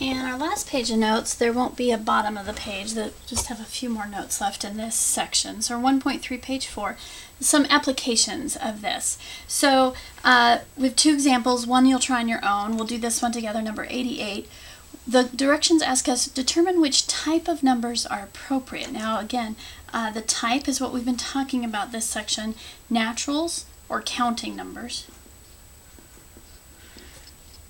And our last page of notes, there won't be a bottom of the page. That just have a few more notes left in this section. So 1.3, page 4, some applications of this. So we have two examples. One you'll try on your own. We'll do this one together, number 88. The directions ask us to determine which type of numbers are appropriate. Now again, the type is what we've been talking about this section, naturals or counting numbers,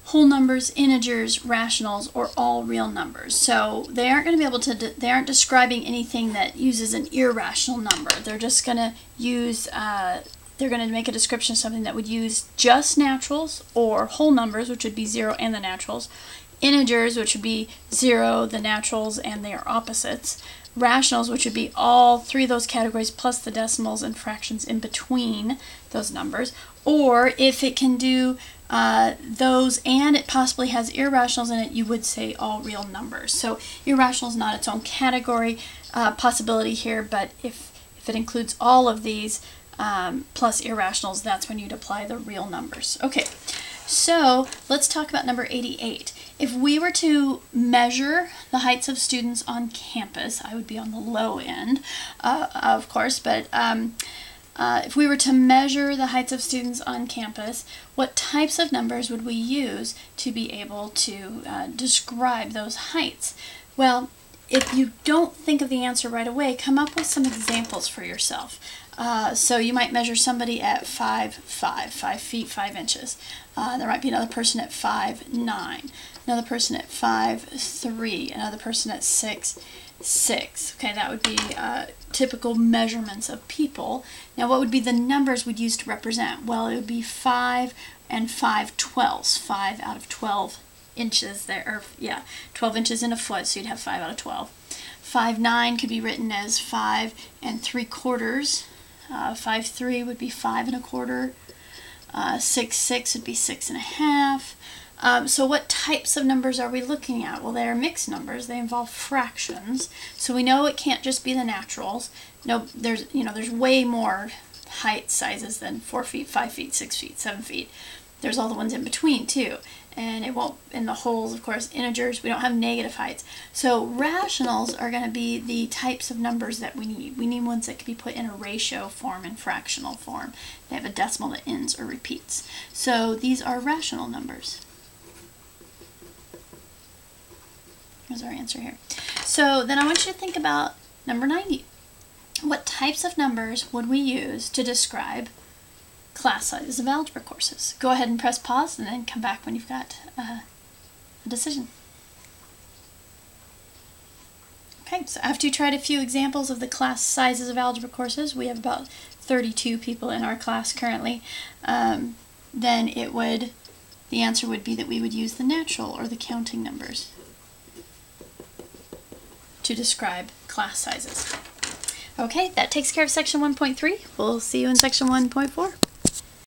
whole numbers, integers, rationals, or all real numbers. So they aren't going to be able to, they aren't describing anything that uses an irrational number. They're just going to use, they're going to make a description of something that would use just naturals, or whole numbers, which would be 0 and the naturals, integers, which would be 0, the naturals, and their opposites, rationals, which would be all three of those categories plus the decimals and fractions in between those numbers, or if it can do those and it possibly has irrationals in it, you would say all real numbers. So irrational is not its own category possibility here, but if it includes all of these plus irrationals, that's when you'd apply the real numbers. Okay, so let's talk about number 88. If we were to measure the heights of students on campus, I would be on the low end, of course, but if we were to measure the heights of students on campus, what types of numbers would we use to be able to describe those heights? Well, if you don't think of the answer right away, come up with some examples for yourself. So you might measure somebody at 5 feet 5 inches. There might be another person at 5'9", another person at 5'3", another person at 6'6". Okay, that would be typical measurements of people. Now, what would be the numbers we'd use to represent? Well, it would be 5 and 5/12. 5 out of 12 inches there, or yeah, 12 inches in a foot, so you'd have 5 out of 12. 5'9" could be written as 5 3/4. 5'3" would be 5 1/4. 6'6" would be 6 1/2. So what types of numbers are we looking at? Well, they're mixed numbers. They involve fractions. So we know it can't just be the naturals. No, there's way more height sizes than 4 feet, 5 feet, 6 feet, 7 feet. There's all the ones in between too. And it won't, in the wholes, of course, integers, we don't have negative heights. So rationals are going to be the types of numbers that we need. We need ones that can be put in a ratio form and fractional form. They have a decimal that ends or repeats. So these are rational numbers. Here's our answer here. So then I want you to think about number 90. What types of numbers would we use to describe class sizes of algebra courses? Go ahead and press pause and then come back when you've got a decision. Okay, so after you tried a few examples of the class sizes of algebra courses, we have about 32 people in our class currently, then the answer would be that we would use the natural or the counting numbers to describe class sizes. Okay, that takes care of section 1.3. We'll see you in section 1.4.